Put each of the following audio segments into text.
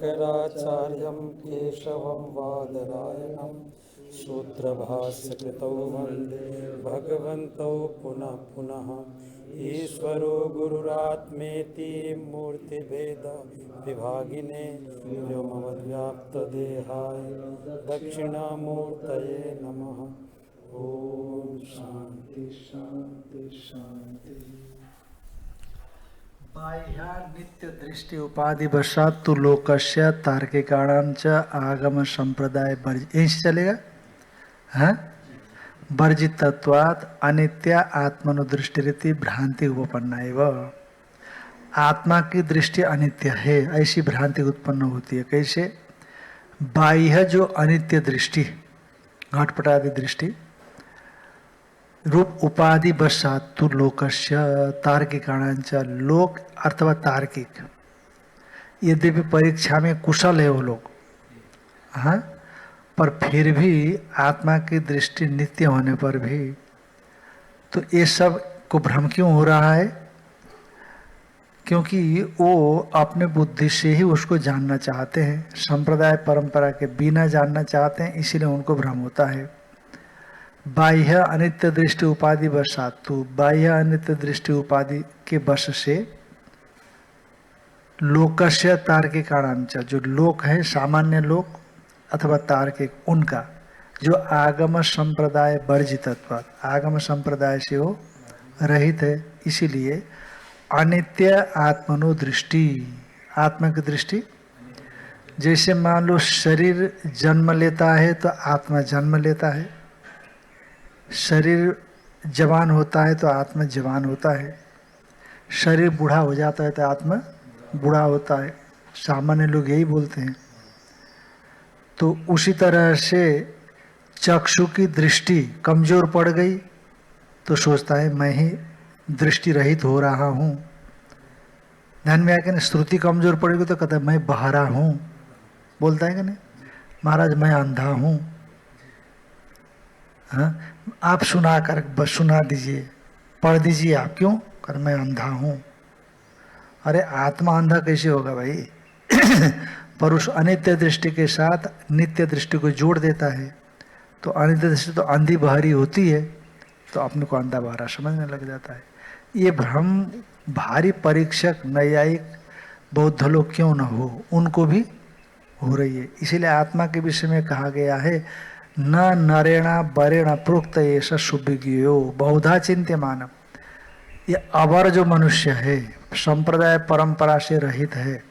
शङ्कराचार्यं केशवं वादरायणं सूत्रभाष्यकृतौ वन्दे भगवन्तौ पुनः पुनः। ईश्वरो गुरुरात्मेति मूर्तिभेद विभागिने व्योमवद्व्याप्तदेहाय दक्षिणामूर्तये नमः। ओम शांति शांति शांति। बाह्या नित्य दृष्टि उपाधि वशात तो लोकस्य तार्किकाणां च आगम संप्रदाय वर्जित चलेगा। हाँ, वर्जितत्वात् अनित्य आत्मनुदृष्टि रीति भ्रांति उपपन्ना एवं। आत्मा की दृष्टि अनित्य है ऐसी भ्रांति उत्पन्न होती है। कैसे? बाह्य जो अनित्य दृष्टि घटपटादि दृष्टि रूप उपाधि वशात तो लोकस्य तार्किकाणांच लोक अथवा तार्किक यद्यपि परीक्षा में कुशल है वो लोग, हाँ, पर फिर भी आत्मा की दृष्टि नित्य होने पर भी तो ये सब को भ्रम क्यों हो रहा है? क्योंकि वो अपने बुद्धि से ही उसको जानना चाहते हैं, संप्रदाय परंपरा के बिना जानना चाहते हैं, इसीलिए उनको भ्रम होता है। बाह्य अनित्य दृष्टि उपाधि वशातु, बाह्य अनित्य दृष्टि उपाधि के वश से लोकस्य तार्किकाणांच, जो लोक है सामान्य लोक अथवा तार्किक, उनका जो आगम संप्रदाय वर्जितत्व, आगम संप्रदाय से वो रहित है, इसीलिए अनित्य आत्मनो दृष्टि, आत्मा की दृष्टि, जैसे मान लो शरीर जन्म लेता है तो आत्मा जन्म लेता है, शरीर जवान होता है तो आत्मा जवान होता है, शरीर बूढ़ा हो जाता है तो आत्मा बूढ़ा होता है, सामान्य लोग यही बोलते हैं। तो उसी तरह से चक्षु की दृष्टि कमजोर पड़ गई तो सोचता है मैं ही दृष्टि रहित हो रहा हूँ। ध्यान में आके ना, श्रुति कमजोर पड़ेगी तो कहता है मैं बहरा हूँ, बोलता है कि नहीं, महाराज मैं अंधा हूँ। हाँ, आप सुना कर बस सुना दीजिए, पढ़ दीजिए आप, क्यों कर मैं अंधा हूँ। अरे आत्मा अंधा कैसे होगा भाई? पर उस अनित्य दृष्टि के साथ नित्य दृष्टि को जोड़ देता है, तो अनित्य दृष्टि तो अंधी बहरी होती है, तो अपने को अंधा बहरा समझने लग जाता है। ये भ्रम भारी परीक्षक नैयायिक बौद्ध लोग क्यों न हो, उनको भी हो रही है। इसीलिए आत्मा के विषय में कहा गया है न नरेणा बरेणा प्रोक्त ऐसा सुविज्ञो बहुधा चिंत्यमानम। ये अवर जो मनुष्य है, संप्रदाय परंपरा से रहित है,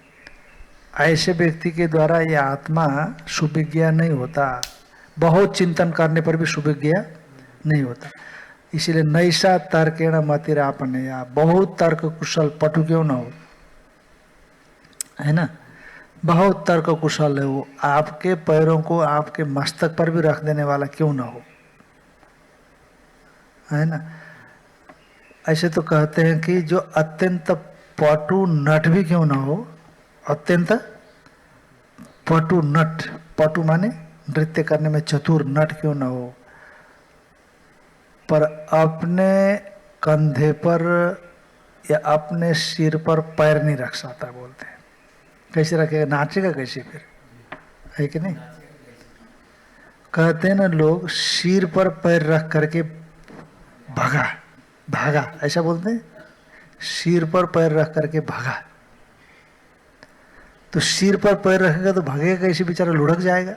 ऐसे व्यक्ति के द्वारा ये आत्मा सुविज्ञा नहीं होता, बहुत चिंतन करने पर भी सुविज्ञा नहीं होता। इसीलिए नैसा तर्केण मतिरापनया, बहुत तर्क कुशल पटु क्यों न हो, है ना, बहुत तर्क कुशल है वो, आपके पैरों को आपके मस्तक पर भी रख देने वाला क्यों ना हो, है ना। ऐसे तो कहते हैं कि जो अत्यंत पटु नट भी क्यों ना हो, अत्यंत पटु नट, पटु माने नृत्य करने में चतुर, नट क्यों ना हो, पर अपने कंधे पर या अपने सिर पर पैर नहीं रख सकता, बोलते हैं। कैसे रखेगा, नाचेगा कैसे फिर, है कि नहीं। कहते हैं ना लोग, सिर पर पैर रख करके भागा भागा, ऐसा बोलते हैं, सिर पर पैर रख करके भागा। तो सिर पर पैर रखेगा तो भागेगा कैसे, बेचारा लुढ़क जाएगा।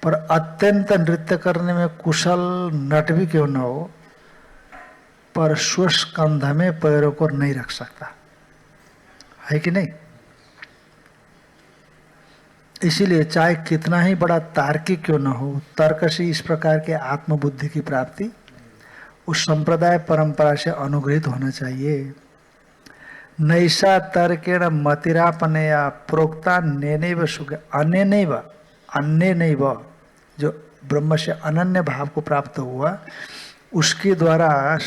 पर अत्यंत नृत्य करने में कुशल नट भी क्यों ना हो, पर स्वश कंध में पैरों को नहीं रख सकता, है कि नहीं। इसीलिए चाहे कितना ही बड़ा तार्किक क्यों न हो, तर्क से इस प्रकार के आत्मबुद्धि की प्राप्ति उस संप्रदाय परंपरा से अनुग्रहित होना चाहिए। नैसा तर्केण मतिरापनया प्रोक्ता नेनैव सुख अन्यनैव, अन्य नैव, जो ब्रह्म से अनन्य भाव को प्राप्त हुआ उसके द्वारा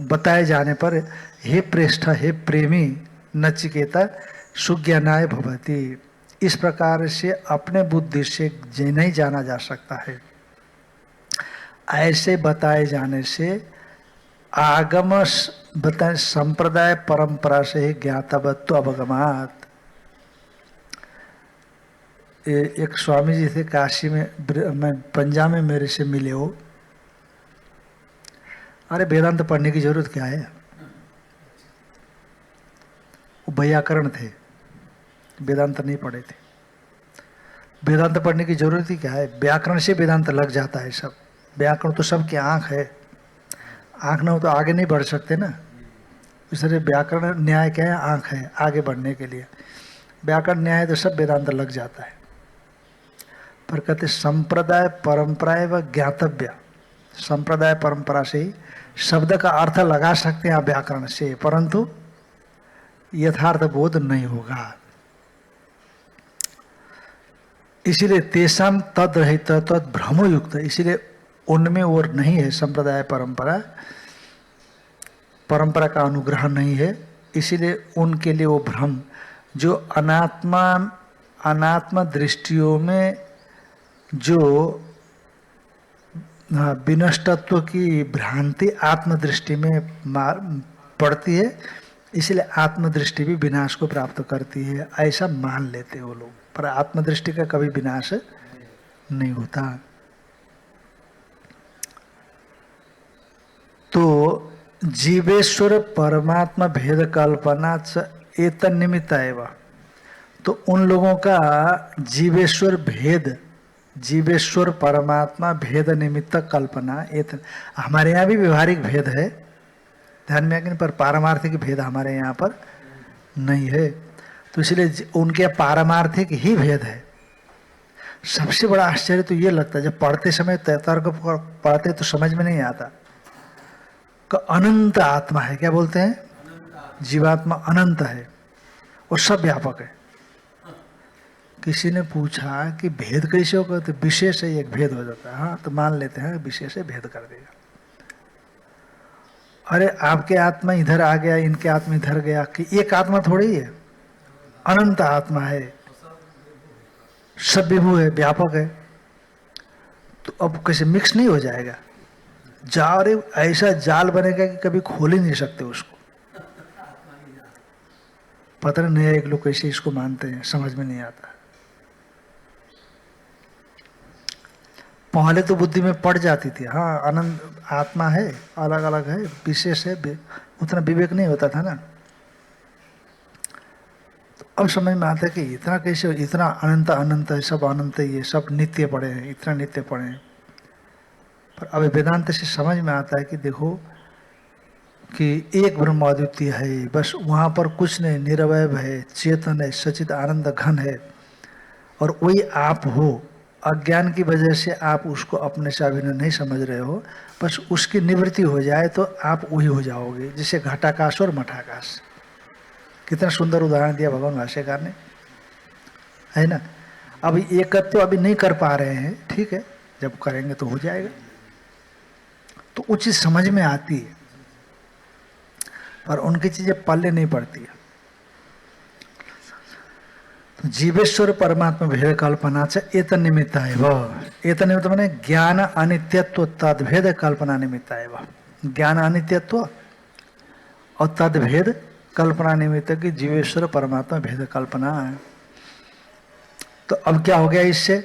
बताए जाने पर हे प्रेष्ठ, हे प्रेमी नचिकेता, सुज्ञानाय भवति, इस प्रकार से अपने बुद्धि से नहीं जाना जा सकता है। ऐसे बताए जाने से आगम बताए संप्रदाय परंपरा से ही ज्ञातवत्व अवगमात। एक स्वामी जी थे काशी में पंजाब में मेरे से मिले हो। अरे वेदांत पढ़ने की जरूरत क्या है, वो व्याकरण थे, वेदांत नहीं पढ़े थे। वेदांत पढ़ने की जरूरत ही क्या है, व्याकरण से वेदांत लग जाता है सब। व्याकरण तो सबकी आंख है, आंख ना हो तो आगे नहीं बढ़ सकते ना। इसलिए व्याकरण न्याय क्या है, आंख है आगे बढ़ने के लिए। व्याकरण न्याय तो सब वेदांत लग जाता है। पर कहते संप्रदाय परंपराएं व ज्ञातव्य, संप्रदाय परंपरा से ही शब्द का अर्थ लगा सकते हैं आप व्याकरण से, परंतु यथार्थ बोध नहीं होगा। इसीलिए तेषाम तद रहित तद भ्रमयुक्त, इसीलिए उनमें और नहीं है संप्रदाय परंपरा, परंपरा का अनुग्रह नहीं है। इसीलिए उनके लिए वो भ्रम जो अनात्म दृष्टियों में जो विनष्टत्व की भ्रांति आत्मदृष्टि में पड़ती है, इसलिए आत्मदृष्टि भी विनाश को प्राप्त करती है, ऐसा मान लेते वो लोग। पर आत्मदृष्टि का कभी विनाश नहीं होता। तो जीवेश्वर परमात्मा भेद कल्पना एतन निमित्त एवं, तो उन लोगों का जीवेश्वर भेद, जीवेश्वर परमात्मा भेद निमित्त कल्पना एतन। हमारे यहाँ भी व्यवहारिक भेद है, ध्यान में आगे, पर पारमार्थिक भेद हमारे यहाँ पर नहीं है। तो इसलिए उनके पारमार्थिक ही भेद है। सबसे बड़ा आश्चर्य तो ये लगता है, जब पढ़ते समय तर्क पढ़ते तो समझ में नहीं आता कि अनंत आत्मा है। क्या बोलते हैं, जीवात्मा अनंत है और सब व्यापक है। किसी ने पूछा कि भेद कैसे होगा, तो विशेष है एक भेद हो जाता है। हाँ तो मान लेते हैं विशेष है, भेद कर देगा। अरे आपके आत्मा इधर आ गया, इनके आत्मा इधर गया, कि एक आत्मा थोड़ी है, अनंत आत्मा है, सब विभू है, व्यापक है। तो अब कैसे मिक्स नहीं हो जाएगा, जाल ऐसा जाल बनेगा कि कभी खोल ही नहीं सकते उसको। पता नहीं एक लोग कैसे इसको मानते हैं, समझ में नहीं आता। पहले तो बुद्धि में पड़ जाती थी, हाँ अनंत आत्मा है, अलग अलग है, विशेष है, उतना विवेक नहीं होता था ना। तो अब समझ में आता है कि इतना कैसे, इतना अनंत अनंत है, सब अनंत है, ये सब नित्य पड़े हैं, इतना नित्य पड़े हैं। पर अब वेदांत से समझ में आता है कि देखो कि एक ब्रह्म अद्वितीय है, बस वहाँ पर कुछ नहीं, निरवय है, चेतन है, सचित आनंद घन है, और वही आप हो। अज्ञान की वजह से आप उसको अपने से अभिन्न नहीं समझ रहे हो, बस उसकी निवृत्ति हो जाए तो आप वही हो जाओगे, जैसे घटाकाश और मठाकाश। कितना सुंदर उदाहरण दिया भगवान भाष्यकार ने, है ना। अब एक तो अभी नहीं कर पा रहे हैं, ठीक है, जब करेंगे तो हो जाएगा। तो वो चीज़ समझ में आती है, पर उनकी चीज़ें पल्ले नहीं पड़ती है। तो जीवेश्वर परमात्मा भेद कल्पना से एत निमित्त है वह, एत निमित्त माने ज्ञान अनित्यत्व तद्भेद कल्पना निमित्त है वह। ज्ञान अनित्यत्व और तद्भेद कल्पना निमित्त की जीवेश्वर परमात्मा भेद कल्पना है। तो अब क्या हो गया इससे,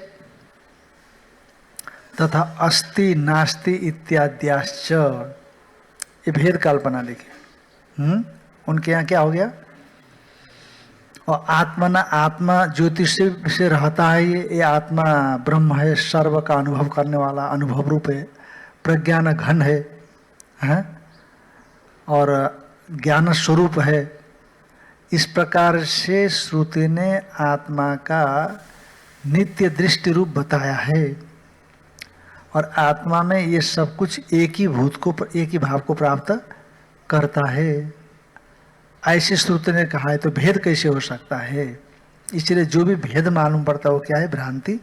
तथा अस्ति नास्ति इत्याद्याश्च, ये भेद कल्पना देखिए। उनके यहाँ क्या हो गया, और आत्मा ना, आत्मा ज्योतिष से रहता है, ये आत्मा ब्रह्म है, सर्व का अनुभव करने वाला, अनुभव रूप है, प्रज्ञान घन है, हैं? और ज्ञान स्वरूप है। इस प्रकार से श्रुति ने आत्मा का नित्य दृष्टि रूप बताया है, और आत्मा में ये सब कुछ एक ही भूत को, एक ही भाव को प्राप्त करता है। ऐसी श्रुति ने कहा है, तो भेद कैसे हो सकता है। इसलिए जो भी भेद मालूम पड़ता है वो क्या है, भ्रांति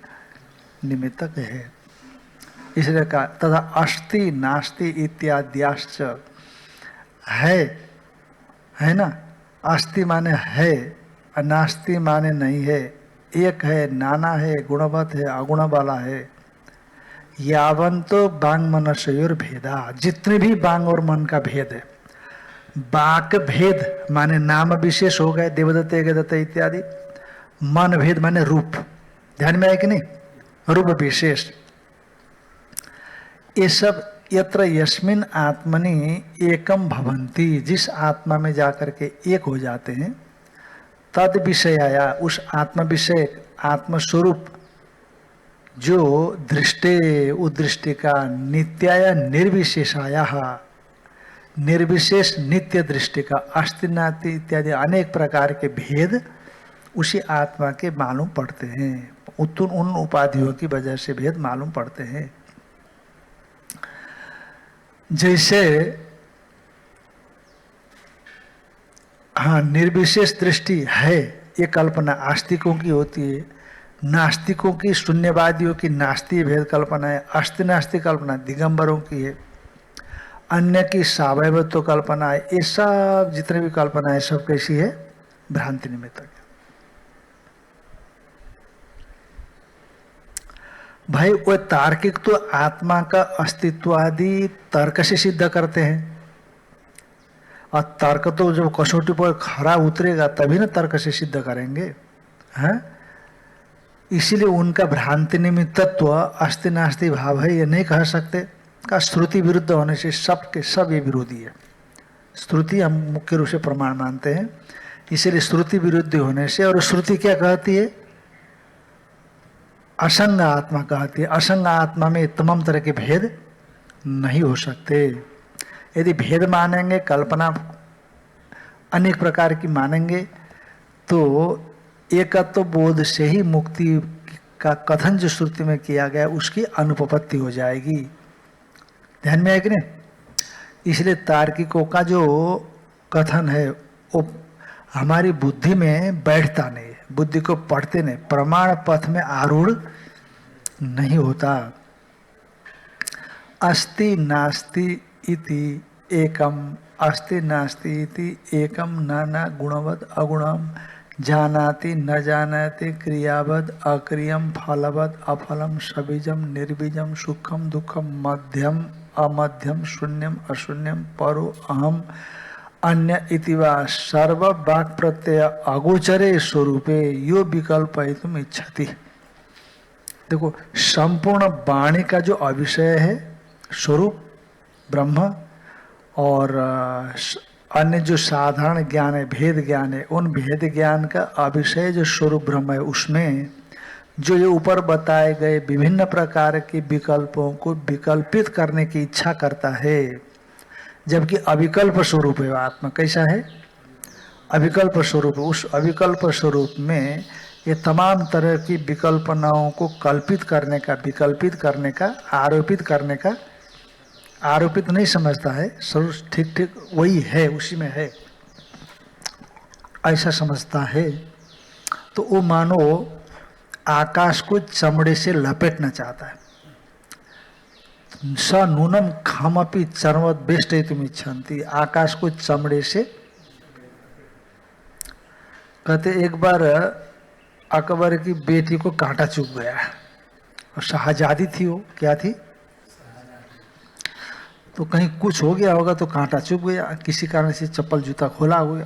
निमित्तक है। इसलिए कहा तथा अस्ति नास्ति इत्याद्याश्च, है ना। अस्ति माने है, नास्ति माने नहीं है, एक है, नाना है, गुणवत है, अगुण वाला है। यावंतो बांग मनसयोर भेदा, जितने भी बांग और मन का भेद है, बाक भेद माने नाम विशेष हो गए, देवदत्त एकदत्त इत्यादि, मन भेद माने रूप, ध्यान में आए कि नहीं, रूप विशेष, ये सब यत्र यस्मिन आत्मनि एकम भवंती, जिस आत्मा में जाकर के एक हो जाते हैं, तद विषयाया, उस आत्म विषय आत्मस्वरूप जो दृष्टे, उस दृष्टि का नित्याय निर्विशेषाया, निर्विशेष नित्य दृष्टि का अस्ति नास्ति इत्यादि अनेक प्रकार के भेद उसी आत्मा के मालूम पड़ते हैं, उन उपाधियों की वजह से भेद मालूम पड़ते हैं। जैसे हाँ, निर्विशेष दृष्टि है, ये कल्पना आस्तिकों की होती है, नास्तिकों की, शून्यवादियों की नास्ति भेद कल्पना है, अस्ति नास्ति कल्पना दिगंबरों की है, अन्य की सावयवत्व कल्पना है, ये सब जितने भी कल्पना है सब कैसी है, भ्रांति निमित्तक है। भाई वो तार्किक तो आत्मा का अस्तित्व आदि तर्क से सिद्ध करते हैं, और तर्क तो जब कसौटी पर खरा उतरेगा तभी ना तर्क से सिद्ध करेंगे, हैं? इसीलिए उनका भ्रांति निमित्तत्व अस्ति नास्ति भाव है, ये नहीं कह सकते, का श्रुति विरुद्ध होने से सब के सब ये विरोधी है। श्रुति हम मुख्य रूप से प्रमाण मानते हैं, इसीलिए श्रुति विरुद्ध होने से, और श्रुति क्या कहती है, असंग आत्मा कहती है, असंग आत्मा में तमाम तरह के भेद नहीं हो सकते। यदि भेद मानेंगे, कल्पना अनेक प्रकार की मानेंगे, तो एकत्व बोध से ही मुक्ति का कथन जो श्रुति में किया गया उसकी अनुपपत्ति हो जाएगी, ध्यान में है कि नहीं। इसलिए तार्किकों का जो कथन है वो हमारी बुद्धि में बैठता नहीं है, बुद्धि को पढ़ते नहीं, प्रमाण पथ में आरूढ़ नहीं होता। अस्ति नास्ति इति एकम, अस्ति नास्ति इति एकम नाना गुणवद अगुणम, जानाति न जानाति क्रियावद अक्रियम, फलवद अफलम, सबीजम निर्बीजम, सुखम दुखम, मध्यम अमध्यम, शून्यम अशून्यम, परो अहम अन्य इति वा सर्व वाक् प्रत्यय अगोचरे स्वरूपे यो विकल्पयितुम इच्छति। देखो, संपूर्ण वाणी का जो अविषय है स्वरूप ब्रह्म, और अन्य जो साधारण ज्ञान है, भेद ज्ञान है, उन भेद ज्ञान का अविषय जो स्वरूप ब्रह्म है, उसमें जो ये ऊपर बताए गए विभिन्न प्रकार के विकल्पों को विकल्पित करने की इच्छा करता है, जबकि अविकल्प स्वरूप है आत्मा। कैसा है? अविकल्प स्वरूप। उस अविकल्प स्वरूप में ये तमाम तरह की विकल्पनाओं को कल्पित करने का, विकल्पित करने का, आरोपित करने का, आरोपित नहीं समझता है, स्वरूप ठीक ठीक वही है, उसी में है, ऐसा समझता है। तो वो मानो आकाश को चमड़े से लपेटना चाहता है। स नूनम खमपि चर्मवत् वेष्टयितुम इच्छन्ति, आकाश को चमड़े से। कहते एक बार अकबर की बेटी को कांटा चुभ गया, और शाहजादी थी वो, क्या थी, तो कहीं कुछ हो गया होगा तो कांटा चुभ गया, किसी कारण से चप्पल जूता खोला हो गया।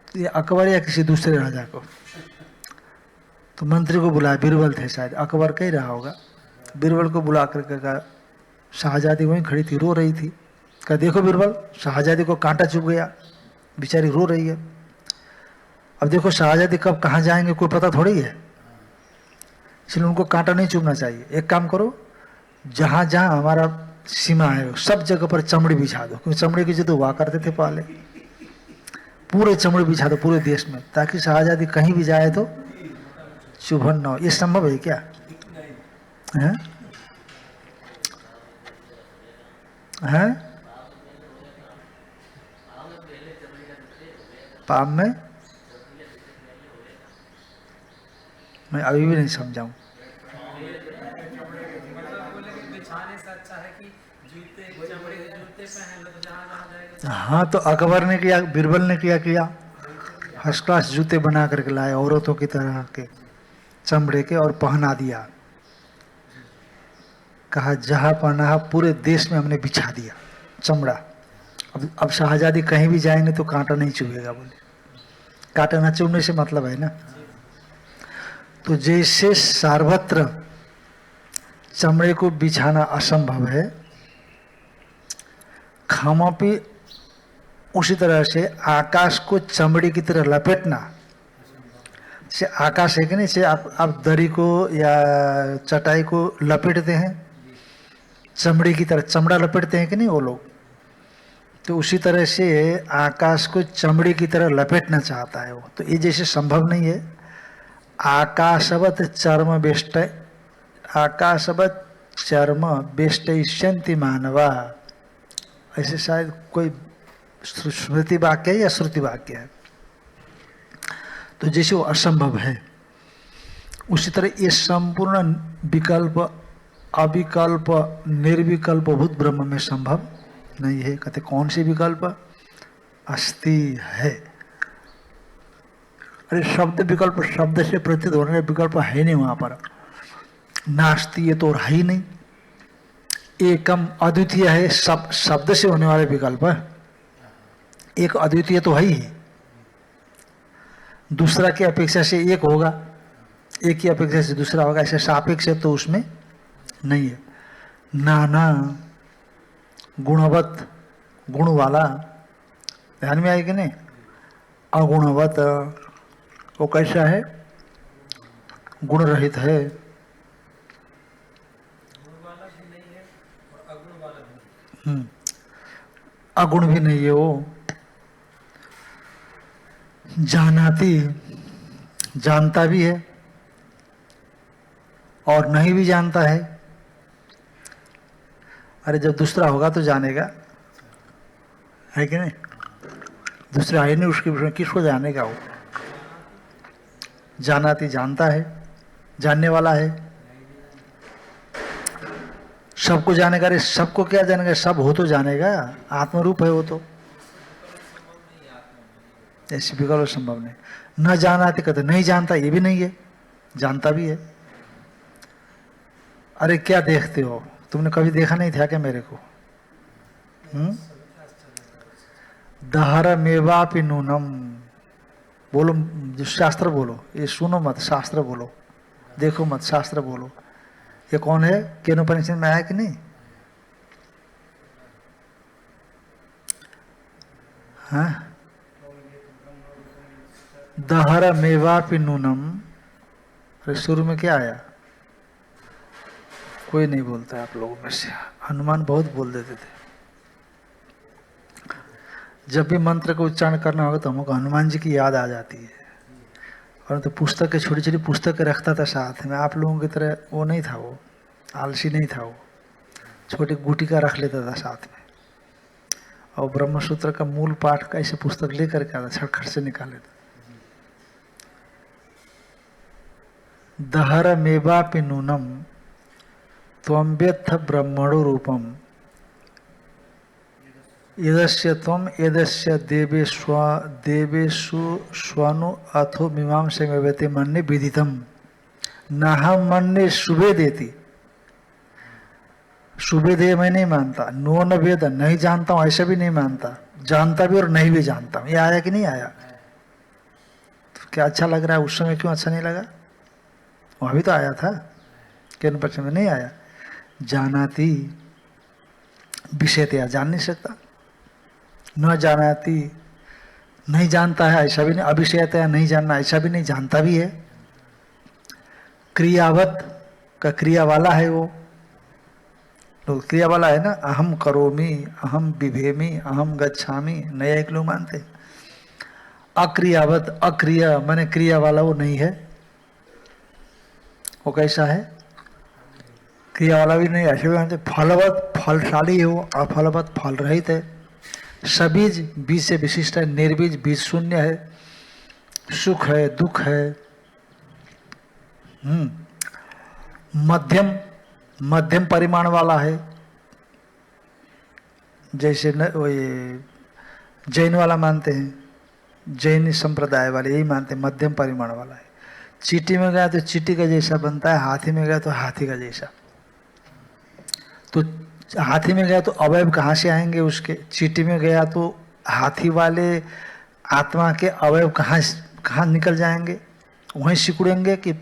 तो ये अकबर या किसी दूसरे राजा को, तो मंत्री को बुलाया, बीरबल थे शायद, अकबर कह रहा होगा, बीरबल को बुला करके कहा, शाहजादी वहीं खड़ी थी, रो रही थी। कहा देखो बीरबल, शाहजादी को कांटा चुभ गया, बेचारी रो रही है। अब देखो शाहजादी कब कहाँ जाएंगे कोई पता थोड़ी है, इसलिए उनको कांटा नहीं चुभना चाहिए। एक काम करो, जहाँ जहाँ हमारा सीमा है सब जगह पर चमड़ी बिछा दो, क्योंकि चमड़ी की जो हुआ करते थे पहले, पूरे चमड़ी बिछा दो पूरे देश में, ताकि शाहजादी कहीं भी जाए तो चुभन न हो। ये संभव है क्या? हैं? हैं? पाप में मैं अभी भी नहीं समझाऊं। हाँ, तो अकबर ने किया, बीरबल ने किया फर्स्ट क्लास जूते बना करके लाए औरतों की तरह के चमड़े के, और पहना दिया। कहा जहाँ पनाह पूरे देश में हमने बिछा दिया चमड़ा। अब शाहजादी कहीं भी जाएंगे तो कांटा नहीं चुभेगा, बोले कांटा न चुभने से मतलब है ना। तो जैसे सर्वत्र चमड़े को बिछाना असंभव है, खामापी उसी तरह से आकाश को चमड़ी की तरह लपेटना, से आकाश है कि नहीं, से आप दरी को या चटाई को लपेटते हैं चमड़ी की तरह, चमड़ा लपेटते हैं कि नहीं वो लोग, तो उसी तरह से आकाश को चमड़ी की तरह लपेटना चाहता है वो। तो ये जैसे संभव नहीं है। आकाशवत चर्म बेष्ट, आकाशवत चर्म बेष्टयिष्यन्ति मानवा, ऐसे शायद कोई स्मृति वाक्य है या श्रुति वाक्य है। तो जैसे वो असंभव है, उसी तरह ये संपूर्ण विकल्प अविकल्प निर्विकल्प भूत ब्रह्म में संभव नहीं है। कहते कौन से विकल्प? अस्ति है। अरे शब्द विकल्प, शब्द से प्रतीत होने का विकल्प है नहीं वहां पर। नास्ति ये तो है ही नहीं। एकम अद्वितीय है, शब्द से होने वाले विकल्प है। एक अद्वितीय तो है ही, दूसरा की अपेक्षा से एक होगा, एक की अपेक्षा से दूसरा होगा, ऐसे सापेक्ष है तो उसमें नहीं है। नाना गुणवत, गुण वाला, ध्यान में आएगी नहीं। अगुणवत वो कैसा है? गुण रहित है। अगुण भी नहीं है वो। जानाती, जानता भी है और नहीं भी जानता है। अरे जब दूसरा होगा तो जानेगा, है कि नहीं? दूसरा है नहीं उसके विषय में, किसको जानेगा वो? जानाती जानता है, जानने वाला है, सबको जानेगा। अरे सबको क्या जानेगा? सब हो तो जानेगा, आत्मरूप है वो तो। ऐसी विकल्प संभव नहीं। न जानाती कहते नहीं जानता, ये भी नहीं है, जानता भी है। अरे क्या देखते हो? तुमने कभी देखा नहीं था क्या मेरे को? दहर मेवापि नूनम, बोलो जो शास्त्र बोलो, ये सुनो मत, शास्त्र बोलो, देखो मत, शास्त्र बोलो। ये कौन है? केनोपनिषद में आया कि नहीं? हाँ, दहर मेवापि नूनम। अरे शुरू में क्या आया? कोई नहीं बोलता है आप लोगों में से। हनुमान बहुत बोल देते थे। जब भी मंत्र का उच्चारण करना होगा तो हमको हनुमान जी की याद आ जाती है। और तो पुस्तक के छोटी छोटी पुस्तकें रखता था साथ में। आप लोगों की तरह वो नहीं था, वो आलसी नहीं था, वो छोटी गुटिका रख लेता था साथ में। और ब्रह्मसूत्र का मूल पाठ का ऐसे पुस्तक लेकर के आता, छटखट से निकाल लेता। दहर मेवापि नूनम त्वं वेत्थ ब्रह्मणो रूपम यदस्य त्वं यदस्य देवेषु स्वनु अथो मीमांसा में वेते मन्ने विदितम नाहम मन्ने शुभे देती। शुभे दे मैं नहीं मानता, नो न वेद नहीं जानता हूँ ऐसा भी नहीं मानता, जानता भी और नहीं भी जानता हूँ। ये आया कि नहीं आया? तो क्या अच्छा लग रहा है? उस समय क्यों अच्छा नहीं लगा? वहाँ भी तो आया था, किन पक्ष में नहीं आया? जानाती विषयतया, जान नहीं सकता। न जानाती नहीं जानता है ऐसा भी नहीं, अविषयतया नहीं जानना ऐसा भी नहीं, जानता भी है। क्रियावत का क्रिया वाला है वो, तो क्रिया वाला है ना। अहम करोमि, अहम बिभेमि, अहम गच्छामि, नया एक लोग मानते हैं। अक्रियावत, अक्रिया माने क्रिया वाला वो नहीं है। वो कैसा है? क्रिया वाला भी नहीं, ऐसे भी मानते। फलवत, फलशाली है वो, अफलवत फल रहित है। सबीज, बीज से विशिष्ट है। निर्बीज, बीज शून्य है। सुख है, दुख है। मध्यम, मध्यम परिमाण वाला है। जैसे वो ये जैन वाला मानते हैं, जैन संप्रदाय वाले यही मानते हैं, मध्यम परिमाण वाला है। चींटी में गया तो चींटी का जैसा बनता है, हाथी में गया तो हाथी का जैसा। तो हाथी में गया तो अवयव कहाँ से आएंगे उसके, चींटी में गया तो हाथी वाले आत्मा के अवयव कहाँ निकल जाएंगे, वहीं सिकुड़ेंगे कि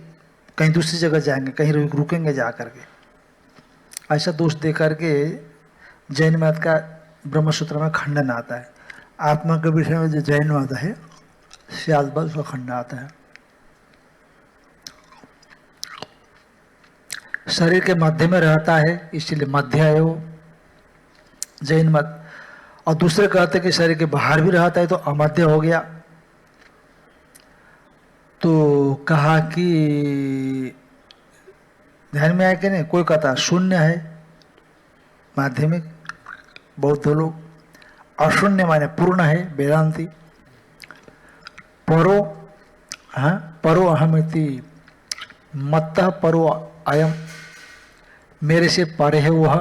कहीं दूसरी जगह जाएंगे, कहीं रुकेंगे जा करके। ऐसा दोष दे करके जैन मत का ब्रह्मसूत्र में खंडन आता है। आत्मा के विषय में जो जैन मत है श्यासबल उसका खंडन आता है। शरीर के मध्य में रहता है इसलिए मध्य है वो जैन मत। और दूसरे कहते हैं कि शरीर के बाहर भी रहता है तो अमध्य हो गया। तो कहा कि ध्यान में आया कि नहीं, कोई कहता शून्य है माध्यमिक बौद्ध लोग, अशून्य माने पूर्ण है वेदांती। परो परो अहमिति मत्तः परो अयम, मेरे से परे है वह,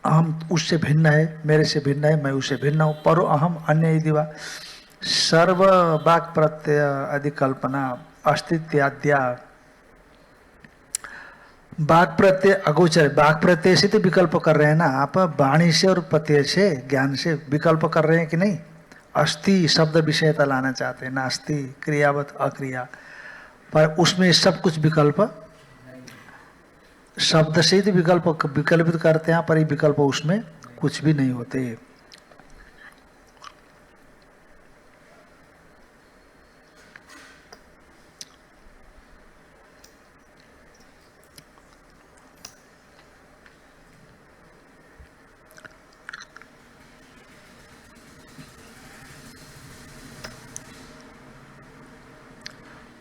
अहम उससे भिन्न है, मेरे से भिन्न है, मैं उससे भिन्न हूँ। परो अहम अन्य दिवा सर्व वाक् प्रत्यय अधिकल्पना अस्तित्याद्या। वाक् प्रत्यय अगोचर, वाक् प्रत्यय से तो विकल्प कर रहे हैं ना आप, वाणी से और प्रत्यय से ज्ञान से विकल्प कर रहे हैं कि नहीं। अस्ति शब्द विषयता लाना चाहते हैं, नास्ति क्रियावत अक्रिया, पर उसमें सब कुछ विकल्प शब्द से ही तो विकल्पित करते हैं, पर ये विकल्प उसमें कुछ भी नहीं होते।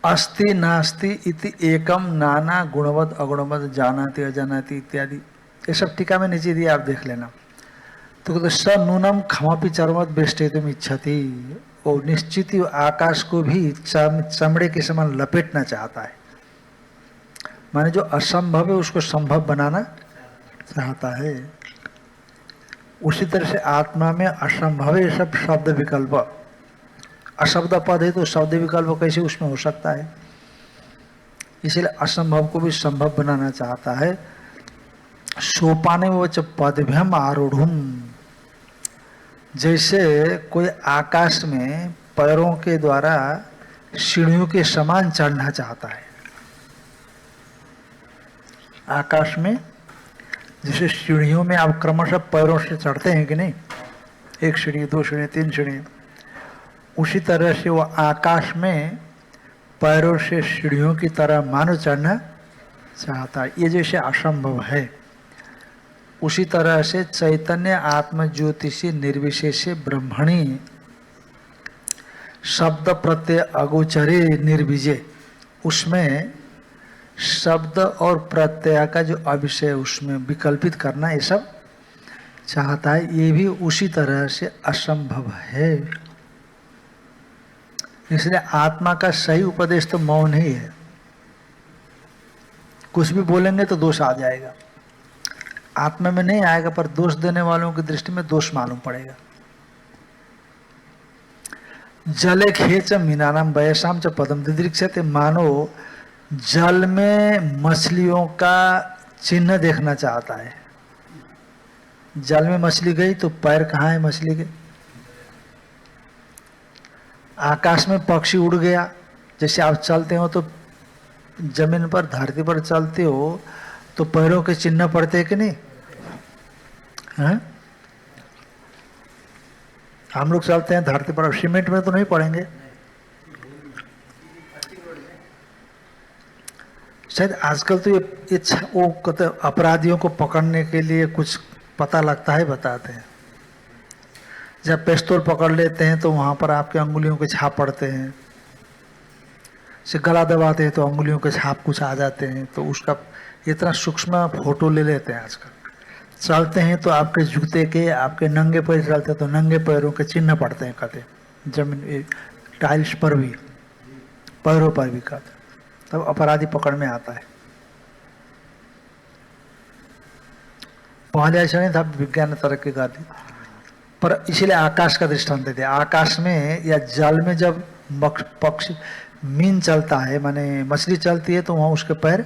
अस्ति नास्ति इति एकम नाना गुणवत अगुणवत जानाति अजानाति इत्यादि, ये सब टीका में नीचे दिया, आप देख लेना। तो कहते स नूनम खमापि चरमत बेष्टेतुम इच्छति, वो निश्चित ही आकाश को भी चमड़े के समान लपेटना चाहता है, माने जो असंभव है उसको संभव बनाना चाहता है। उसी तरह से आत्मा में असंभव है सब शब्द विकल्प, अशब्द पद है तो शब्द विकल्प कैसे उसमें हो सकता है, इसलिए असंभव को भी संभव बनाना चाहता है। सोपाने वच पदभ्यम आरूढ़, जैसे कोई आकाश में पैरों के द्वारा सीढ़ियों के समान चढ़ना चाहता है। आकाश में जैसे सीढ़ियों में आप क्रमशः पैरों से चढ़ते हैं कि नहीं, एक सीढ़ी, दो सीढ़ी, तीन सीढ़ी, उसी तरह से वो आकाश में पैरों से सीढ़ियों की तरह मानो चढ़ना चाहता है। ये जैसे असंभव है, उसी तरह से चैतन्य आत्म ज्योतिषी निर्विशेष ब्रह्मणी शब्द प्रत्यय अगोचरे निर्विजय, उसमें शब्द और प्रत्यय का जो अविषय उसमें विकल्पित करना ये सब चाहता है। ये भी उसी तरह से असंभव है। इसलिए आत्मा का सही उपदेश तो मौन ही है। कुछ भी बोलेंगे तो दोष आ जाएगा, आत्मा में नहीं आएगा, पर दोष देने वालों की दृष्टि में दोष मालूम पड़ेगा। जले खेच मीनानाम वयसाम च पदम दिदृक्षते, मानो जल में मछलियों का चिन्ह देखना चाहता है। जल में मछली गई तो पैर कहाँ है मछली के, आकाश में पक्षी उड़ गया, जैसे आप चलते हो तो जमीन पर धरती पर चलते हो तो पैरों के चिन्ह पड़ते हैं कि नहीं हैं? हम लोग चलते हैं धरती पर, सीमेंट में तो नहीं पड़ेंगे। शायद आजकल तो ये वो कहते अपराधियों को पकड़ने के लिए कुछ पता लगता है, बताते हैं। जब पिस्तौल पकड़ लेते हैं तो वहाँ पर आपके अंगुलियों के छाप पड़ते हैं, से गला दबाते हैं तो अंगुलियों के छाप कुछ आ जाते हैं, तो उसका इतना सूक्ष्म फोटो ले लेते हैं आजकल। चलते हैं तो आपके जूते के, आपके नंगे पैर चलते हैं तो नंगे पैरों के चिन्ह पड़ते हैं, कहते जमीन टाइल्स पर भी, पैरों पर भी, कहते तब अपराधी पकड़ में आता है। पहले ऐसा नहीं था, विज्ञान ने तरक्की कर दी, पर इसीलिए आकाश का दृष्टांत देते हैं। आकाश में या जल में जब पक्षी मीन चलता है, माने मछली चलती है, तो वहाँ उसके पैर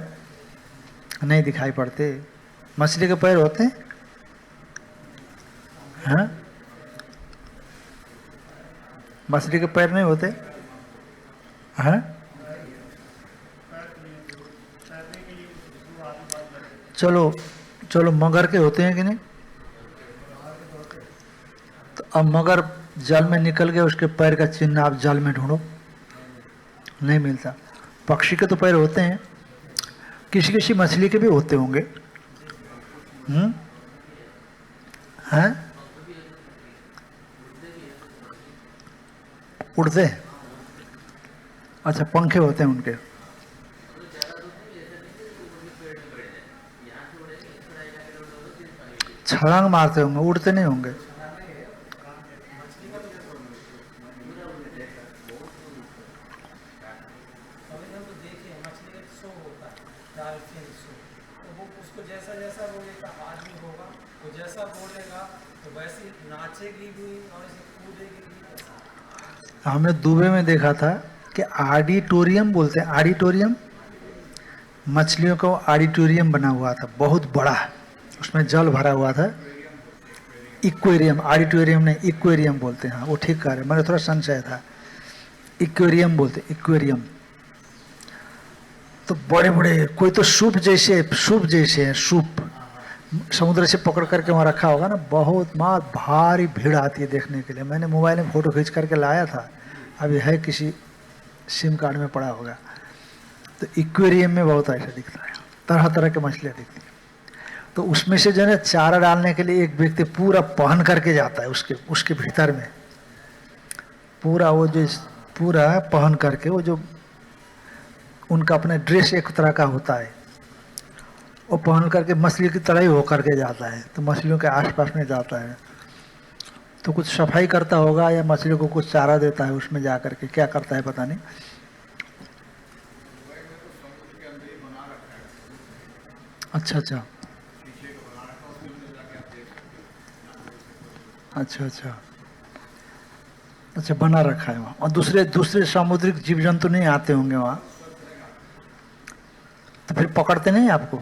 नहीं दिखाई पड़ते, मछली के पैर होते हैं? हाँ, मछली के पैर नहीं होते? हाँ, चलो चलो, मगर के होते हैं कि नहीं? तो अब मगर जल में निकल गया, उसके पैर का चिन्ह आप जल में ढूंढो, नहीं मिलता। पक्षी के तो पैर होते हैं, किसी किसी मछली के भी होते होंगे। हैं? उड़ते हैं? अच्छा, पंखे होते हैं उनके। छलांग मारते होंगे, उड़ते नहीं होंगे। हमने दुबई में देखा था कि ऑडिटोरियम बोलते हैं, ऑडिटोरियम, मछलियों का ऑडिटोरियम बना हुआ था, बहुत बड़ा, उसमें जल भरा हुआ था। इक्वेरियम, ऑडिटोरियम नहीं, इक्वेरियम बोलते हैं। हाँ, वो ठीक कह रहे हैं, मैंने थोड़ा संशय था। इक्वेरियम बोलते, इक्वेरियम। तो बड़े बड़े, कोई तो सूप जैसे हैं, सूप समुद्र से पकड़ करके वहाँ रखा होगा ना। बहुत मार भारी भीड़ आती है देखने के लिए। मैंने मोबाइल में फ़ोटो खींच करके लाया था, अभी है किसी सिम कार्ड में पड़ा होगा। तो इक्वेरियम में बहुत ऐसा दिखता है, तरह तरह के मछलियाँ दिखती हैं। तो उसमें से जो है चारा डालने के लिए एक व्यक्ति पूरा पहन करके जाता है, उसके भीतर में पूरा वो जो पूरा पहन करके, वो जो उनका अपने ड्रेस एक तरह का होता है, वो पहन करके मछली की तरह ही हो करके जाता है। तो मछलियों के आसपास में जाता है, तो कुछ सफाई करता होगा या मछली को कुछ चारा देता है उसमें जा करके, क्या करता है पता नहीं। अच्छा अच्छा अच्छा अच्छा अच्छा, बना रखा है वहाँ। और दूसरे सामुद्रिक जीव जंतु नहीं आते होंगे वहाँ, तो फिर पकड़ते नहीं आपको?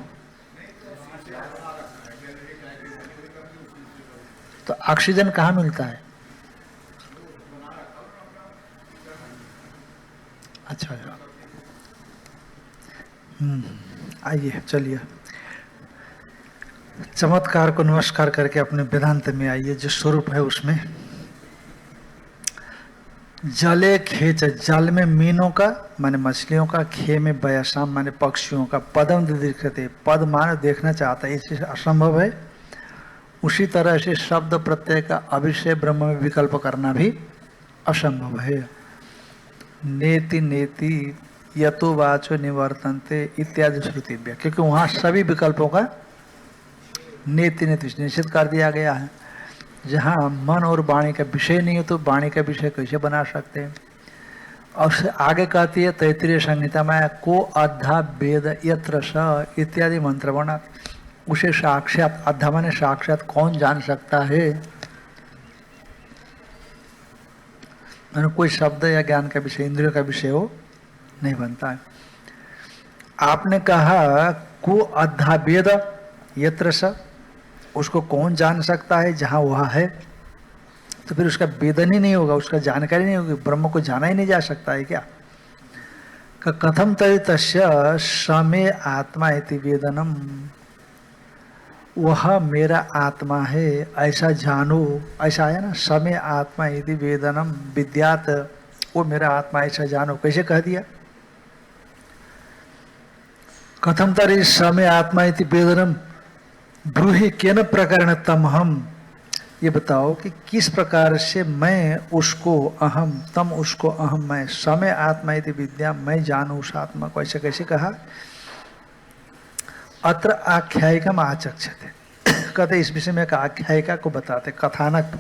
तो ऑक्सीजन कहाँ मिलता है? अच्छा अच्छा, आइए, चलिए चमत्कार को नमस्कार करके अपने वेदांत में आइए। जो स्वरूप है उसमें जले खेच, जल में मीनों का माने मछलियों का, खे में बयासाम माने पक्षियों का, पदम दिखते, पद मान देखना चाहता है, इससे असंभव है। उसी तरह से शब्द प्रत्यय का अविषय ब्रह्म में विकल्प करना भी असंभव है। नेति नेति यतो वाचो निवर्तन्ते इत्यादि श्रुतिभ्य, क्योंकि वहाँ सभी विकल्पों का नेति नेति निषेध कर दिया गया है। जहाँ मन और वाणी का विषय नहीं है तो वाणी का विषय कैसे बना सकते हैं? और उससे आगे कहती है तैत्तिरीय संहिता में, को अद्धा वेद यत्र स इत्यादि मंत्र बना, उसे साक्षात, अद्धा माने साक्षात, कौन जान सकता है? मैंने कोई शब्द या ज्ञान का विषय, इंद्रियों का विषय हो नहीं बनता है। आपने कहा को अद्धा वेद यत्र स, उसको कौन जान सकता है जहाँ वह है? तो फिर उसका वेदन ही नहीं होगा, उसका जानकारी नहीं होगी, ब्रह्म को जाना ही नहीं जा सकता है क्या? कथम तरी तस्य समे आत्मा इति वेदनम, वह मेरा आत्मा है ऐसा जानो, ऐसा है ना, समे आत्मा इति वेदनम विद्यात, वो मेरा आत्मा ऐसा जानो, कैसे कह दिया? कथम तरी समे आत्मा इति वेदनम ब्रूहि केन प्रकरण तम हम, ये बताओ कि किस प्रकार से मैं उसको अहम, तम उसको अहम, मैं समय आत्मा इति विद्या, मैं जानू उस आत्मा को, ऐसे कैसे कहा? अत्र आख्यायिकम आचक्षते, कहते इस विषय में एक आख्यायिका को बताते, कथानक,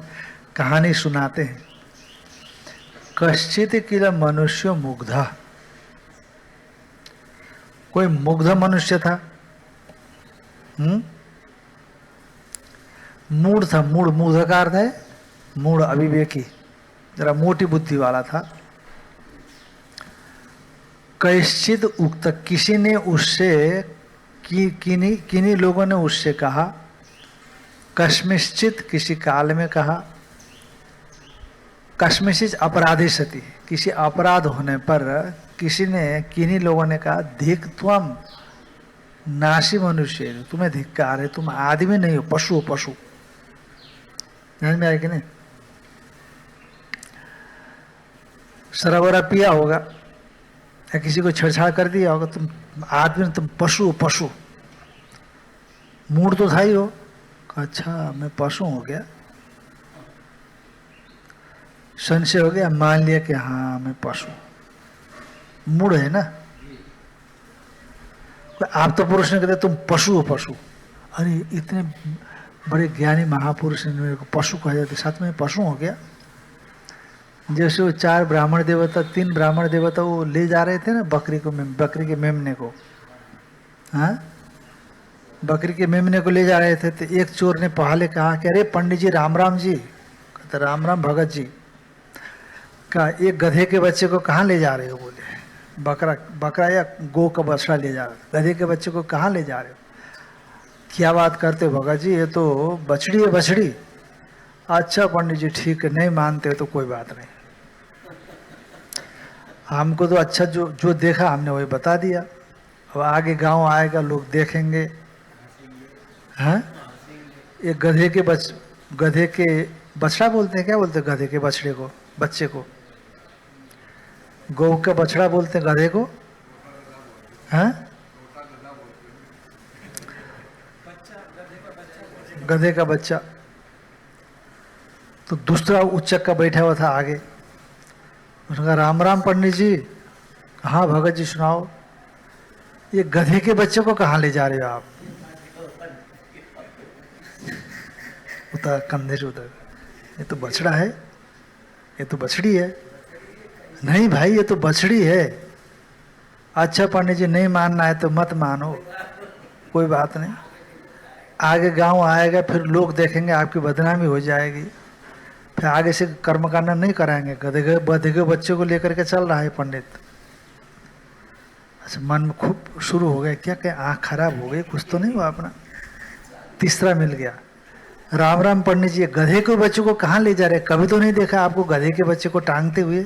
कहानी सुनाते हैं। कश्चित किल मनुष्य मुग्ध, कोई मुग्ध मनुष्य था, मूढ़ था, मूढ़, मूढ़ का अर्थ है मूढ़, अविवेकी, जरा मोटी बुद्धि वाला था। कैश्चित उक्त, किसी ने उससे किन्हीं लोगों ने उससे कहा, कस्मिश्चित किसी काल में कहा, कस्मिश्चित अपराधी सती, किसी अपराध होने पर किसी ने, किन्हीं लोगों ने कहा, धिक त्वम नाशी मनुष्य, तुम्हें धिक्कार है, तुम आदमी नहीं हो, पशु हो, पशु। समझ में आया कि नहीं? शराब वराब पिया होगा या किसी को छेड़छाड़ कर दिया होगा, तुम आदमी, तुम पशु हो, पशु। मूड तो था ही हो, अच्छा मैं पशु हो गया, संशय हो गया, मान लिया कि हाँ मैं पशु। मूड है ना। आप तो पुरुष ने कहते तुम पशु हो, पशु। अरे इतने बड़े ज्ञानी महापुरुष ने मेरे को पशु कहा जाता, साथ में पशु हो गया। जैसे वो 4 ब्राह्मण देवता, 3 ब्राह्मण देवता वो ले जा रहे थे ना बकरी के मेमने को, हाँ, बकरी के मेमने को ले जा रहे थे, तो एक चोर ने पहले कहा कि अरे पंडित जी राम राम जी। कहते राम राम भगत जी। कहा एक गधे के बच्चे को कहाँ ले जा रहे हो? बोले बकरा या गो का बछड़ा ले जा रहे हो। गधे के बच्चे को कहाँ ले जा रहे हो? क्या बात करते हो भगत जी, ये तो बछड़ी है, बछड़ी। अच्छा पंडित जी ठीक है, नहीं मानते तो कोई बात नहीं, हमको तो अच्छा जो देखा हमने वही बता दिया। अब आगे गांव आएगा, लोग देखेंगे, हैं? एक गधे के बछड़ा बोलते हैं, क्या बोलते हैं गधे के बछड़े को, बच्चे को? गौ का बछड़ा बोलते हैं गधे को, हैं? गधे का बच्चा। तो दूसरा उच्चक का बैठा हुआ था आगे, उसने कहा राम राम पंडित जी। हाँ भगत जी सुनाओ। ये गधे के बच्चे को कहाँ ले जा रहे हो आप? उतर कंधे से उतर, ये तो बछड़ा है, ये तो बछड़ी है। नहीं भाई ये तो बछड़ी है। अच्छा पंडित जी नहीं मानना है तो मत मानो, कोई बात नहीं, आगे गांव आएगा फिर लोग देखेंगे, आपकी बदनामी हो जाएगी, फिर आगे से कर्मकांड नहीं कराएंगे। गधे के बच्चे को लेकर के चल रहा है पंडित। अच्छा मन में खूब शुरू हो गया, क्या आँख खराब हो गई, कुछ तो नहीं हुआ अपना। तीसरा मिल गया, राम राम पंडित जी, गधे के बच्चे को कहाँ ले जा रहे? कभी तो नहीं देखा आपको गधे के बच्चे को टांगते हुए।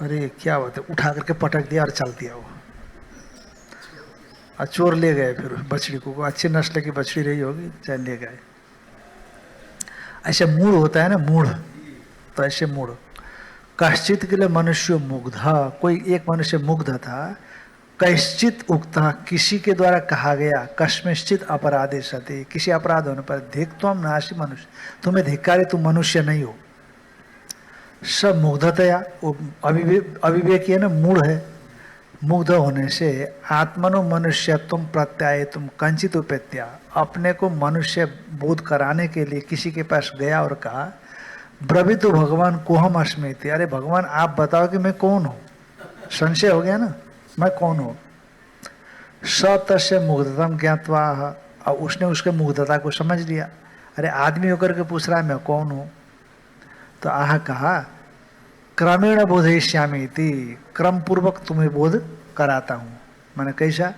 अरे क्या बात है, उठा करके पटक दिया और चल दिया वो। और चोर ले गए फिर बछड़ी को, अच्छी नस्ल की बछड़ी रही होगी, चाहे ले गए। ऐसे मूड होता है ना, मूड, तो ऐसे मूड। कश्चित के लिए मनुष्य मुग्ध, कोई एक मनुष्य मुग्ध था। कैश्चित उक्ता, किसी के द्वारा कहा गया, कस्मिश्चित अपराधे सति, किसी अपराध होने पर, धिक त्वम नाशी मनुष्य, तुम्हें धिक्कारी, तुम मनुष्य नहीं हो। सब मुग्धतया, वो अविवेकी है ना, मूढ़ है। मुग्ध होने से आत्मनो मनुष्य तुम प्रत्याय तुम कंचित उपेत्या, अपने को मनुष्य बोध कराने के लिए किसी के पास गया और कहा, ब्रवीतु भगवान कोहम अस्मीति, अरे भगवान आप बताओ कि मैं कौन हूँ। संशय हो गया ना, मैं कौन हूँ। सतस्य मुग्धतम ज्ञात्वा, और उसने उसके मुग्धता को समझ लिया। अरे आदमी होकर के पूछ रहा है मैं कौन हूँ। तो आह कहा, क्रमेण बोधयिष्यामि इति, क्रम पूर्वक तुम्हें बोध कराता हूँ। मैंने कैसा?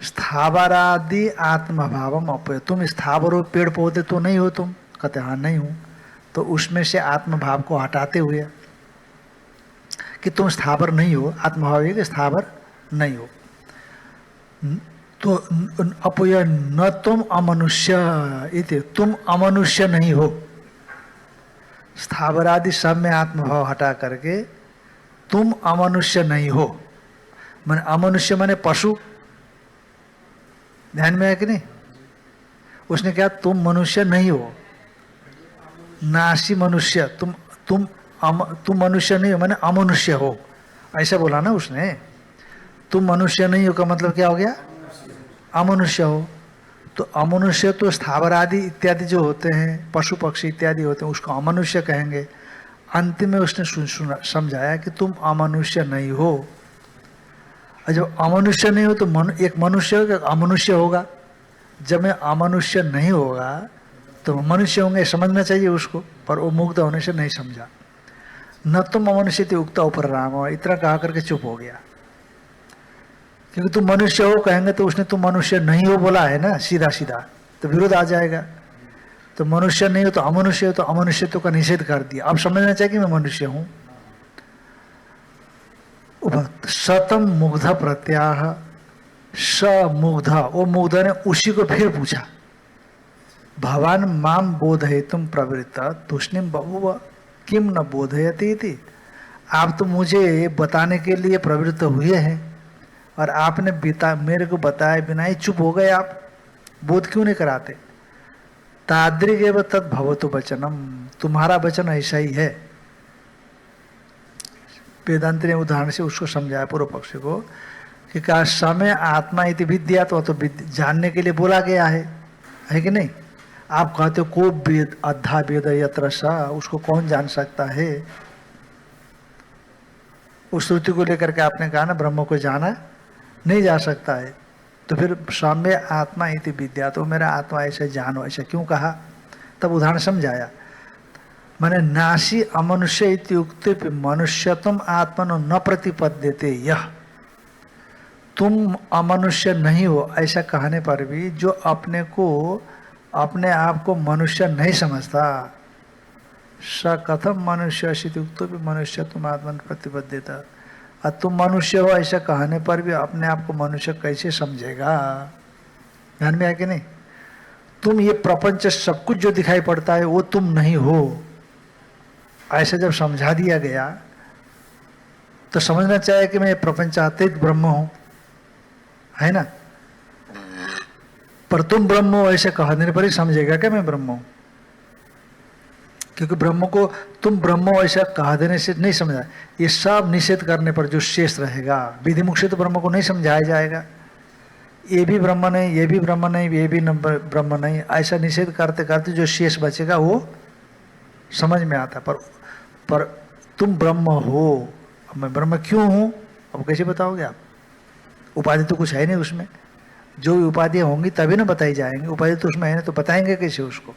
स्थावरादि आत्मभावम अपय, तुम स्थावर हो, पेड़ पौधे तो नहीं हो तुम? कहते हाँ नहीं हूँ। तो उसमें से आत्मभाव को हटाते हुए कि तुम स्थावर नहीं हो, आत्मभाव है कि स्थावर नहीं हो। तो अपय न तुम अमनुष्य इति, तुम अमनुष्य नहीं हो। स्थावरादि सब में आत्मभाव हटा करके तुम अमनुष्य नहीं हो। माने अमनुष्य माने पशु, ध्यान में है कि नहीं? उसने कहा तुम मनुष्य नहीं हो, नाशी मनुष्य, तुम मनुष्य नहीं हो, माने अमनुष्य हो, ऐसा बोला ना उसने। तुम मनुष्य नहीं हो का मतलब क्या हो गया? अमनुष्य हो। तो अमनुष्य तो स्थावर आदि इत्यादि जो होते हैं, पशु पक्षी इत्यादि होते हैं, उसको अमनुष्य कहेंगे। अंतिम में उसने समझाया कि तुम अमनुष्य नहीं हो। और जब अमनुष्य नहीं हो तो एक मनुष्य होगा, अमनुष्य होगा। जब मैं अमनुष्य नहीं होगा तो मनुष्य होंगे, समझना चाहिए उसको, पर वो मुग्ध होने से नहीं समझा। न तुम अमनुष्य थे उक्ता ऊपर राम, इतना कहा करके चुप हो गया। क्योंकि तुम मनुष्य हो कहेंगे तो उसने तुम मनुष्य नहीं हो बोला है ना, सीधा सीधा, तो विरोध आ जाएगा। तो मनुष्य नहीं हो तो अमनुष्य हो, तो अमनुष्यत्व का निषेध कर दिया। अब समझना चाहिए कि मैं मनुष्य हूं। शतम मुग्ध प्रत्याह, स मुग्ध, वो मुग्ध ने उसी को फिर पूछा, भवान माम बोधयितुम प्रवृत्त तुष्णिम बभूव किम न बोधयति इति। आप तो मुझे बताने के लिए प्रवृत्त हुए हैं और आपने मेरे को बताए बिना ही चुप हो गए, आप बोध क्यों नहीं कराते। तादृगेव तद भवतु वचनम, तुम्हारा वचन ऐसा ही है। वेदांत ने उदाहरण से उसको समझाया पूर्व पक्ष को कि का समय आत्मा इति विद्या, तो जानने के लिए बोला गया है कि नहीं। आप कहते हो को वेद अद्धा वेद यत्र सा, उसको कौन जान सकता है। उस श्रुति को लेकर के आपने कहा ना ब्रह्म को जाना नहीं जा सकता है, तो फिर साम्य आत्मा इति विद्या, तो मेरा आत्मा ऐसे जानो, ऐसा क्यों कहा। तब उदाहरण समझाया, माने नासी अमनुष्य इत्युक्त मनुष्यत्वम आत्मनो न प्रतिपद्यते, यह तुम अमनुष्य नहीं हो ऐसा कहने पर भी जो अपने आप को मनुष्य नहीं समझता, स कथम मनुष्य इत्युक्त मनुष्य तुम आत्मन प्रतिपद्यता, और तुम मनुष्य हो ऐसा कहने पर भी अपने आप को मनुष्य कैसे समझेगा। ध्यान में है कि नहीं। तुम ये प्रपंच सब कुछ जो दिखाई पड़ता है वो तुम नहीं हो, ऐसा जब समझा दिया गया तो समझना चाहिए कि मैं प्रपंचातीत ब्रह्म हूं, है ना। पर तुम ब्रह्म हो ऐसे कह देने पर ही समझेगा कि मैं ब्रह्म हूं, क्योंकि ब्रह्म को तुम ब्रह्म हो ऐसा कह देने से नहीं समझा। ये सब निषेध करने पर जो शेष रहेगा, विधि मुख से तो ब्रह्म को नहीं समझाया जाएगा। ये भी ब्रह्म नहीं, ये भी ब्रह्म नहीं, ये भी ब्रह्म नहीं, ऐसा निषेध करते करते जो शेष बचेगा वो समझ में आता। पर तुम ब्रह्म हो, अब मैं ब्रह्म क्यों हूं, अब कैसे बताओगे आप। उपाधि तो कुछ है नहीं उसमें, जो भी उपाधियां होंगी तभी ना बताई जाएंगी, उपाधि तो उसमें है ना, तो बताएंगे कैसे उसको।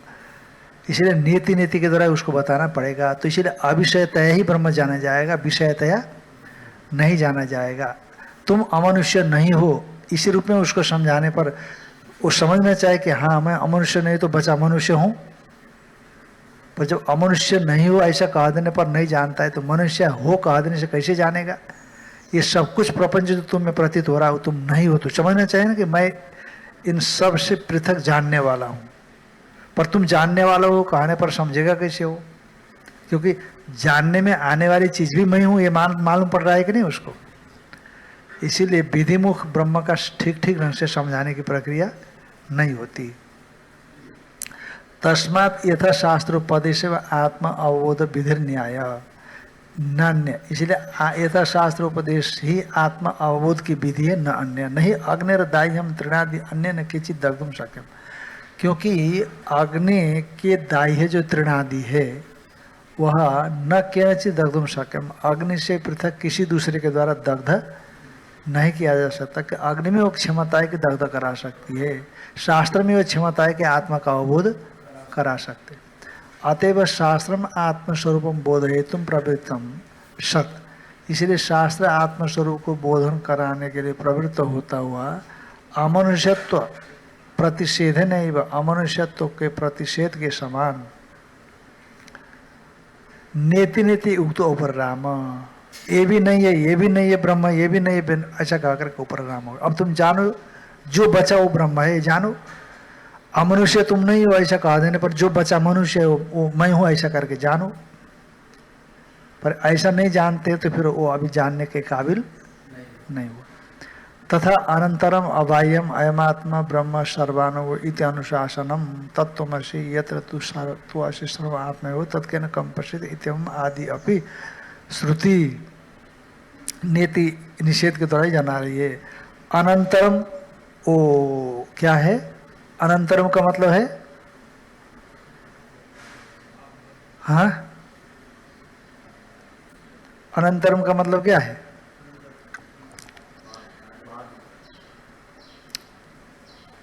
इसलिए नीति के द्वारा उसको बताना पड़ेगा। तो इसलिए अविषयतया ही ब्रह्म जाना जाएगा, विषयतया नहीं जाना जाएगा। तुम अमनुष्य नहीं हो, इसी रूप में उसको समझाने पर वो समझना चाहे कि हाँ मैं अमनुष्य नहीं तो बचा मनुष्य हूं। पर जब अमनुष्य नहीं हो ऐसा कह देने पर नहीं जानता है, तो मनुष्य हो कह देने से कैसे जानेगा। ये सब कुछ प्रपंच जो तुम में प्रतीत हो रहा हो तुम नहीं हो, तो समझना चाहिए ना कि मैं इन सब से पृथक जानने वाला हूं। पर तुम जानने वाला हो कहने पर समझेगा कैसे हो, क्योंकि जानने में आने वाली चीज भी मैं हूं, ये मालूम पड़ रहा है कि नहीं उसको। इसीलिए विधिमुख ब्रह्म का ठीक ठीक ढंग से समझाने की प्रक्रिया नहीं होती। तस्मात् यथा शास्त्र उपदेश आत्मा अवबोध विधि न्याय नान्य, इसलिए यथा शास्त्र उपदेश ही आत्मा अवबोध की विधि है, न अन्य। नहीं अग्निर्दायी हम तृणादि अन्य न किंचित दग्धुम शक्यम, क्योंकि अग्नि के दाह्य जो तृणादि है वह न किंचित दग्धुम शक्यम, अग्नि से पृथक किसी दूसरे के द्वारा दग्ध नहीं किया जा सकता। कि अग्नि में वो क्षमता है कि दग्ध करा सकती है, शास्त्र में वो क्षमता है कि आत्मा का अवबोध करा सकते। अतएव शास्त्रम आत्मस्वरूपम बोधयितुम प्रवृत्तम सत, इसलिए शास्त्र आत्मस्वरूप को बोधन कराने के लिए प्रवृत्त होता हुआ अमनुष्यत्व प्रतिषेधन एव, अमनुष्यत्व के प्रतिषेध के समान नेति नेति उक्त ऊपर राम, ये भी नहीं है, ये भी नहीं है ब्रह्म, ये भी नहीं है, ऐसा कहकर के ऊपर राम हो। अब तुम जानो जो बचा वो ब्रह्म है, जानो। अमनुष्य तुम नहीं हो ऐसा कह देने पर जो बचा मनुष्य हो वो मैं हूं ऐसा करके जानो। पर ऐसा नहीं जानते तो फिर वो अभी जानने के काबिल नहीं हुआ। तथा अनंतरम अबाह्यम अयमात्मा ब्रह्म सर्वानुव इति अनुशासनम तत्त्वमसि यत्र तु असि सर्व आत्मैव तत्केन कम पश्यति इत्यम आदि अपि श्रुति नेति निषेध के द्वारा ही जाना रही है। अनंतरम वो क्या है, अनंतरम का मतलब है हाँ, अनंतरम का मतलब क्या है,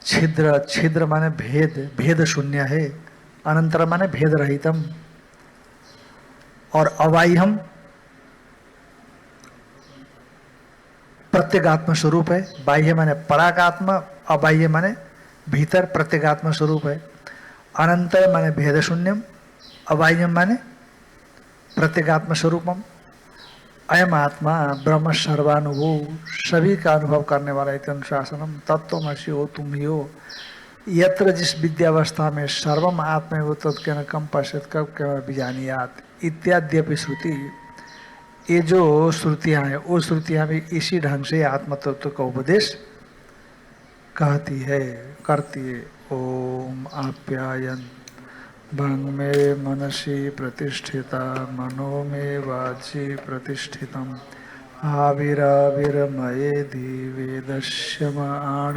छिद्र, छिद्र माने भेद, भेद शून्य है। अनंतर माने भेद रहितम, और अवाह्यम प्रत्येगात्म स्वरूप है। बाह्य माने परागात्मा, अबाह्य माने भीतर प्रत्येगात्म स्वरूप है। अनंत माने भेद शून्यम, अबाह्य माने प्रत्येगात्म स्वरूपम। अयम आत्मा ब्रह्म सर्वानुभव, सभी का अनुभव करने वाला है। अनुशासनम तत्वमसि हो, तुम ही हो। यत्र जिस विद्यावस्था में सर्वम आत्मैव तत्केन कम पश्यत कब केवल बीजानियात इत्याद्यपि श्रुति, ये जो श्रुतियाँ हैं वो श्रुतियाँ भी इसी ढंग से आत्म तत्व का उपदेश कहती है, करती है। ओम आप्यायन भंग में मनसि प्रतिष्ठिता, मनो में वाचि प्रतिष्ठितम, आविराविरमये वेदस्यमाण।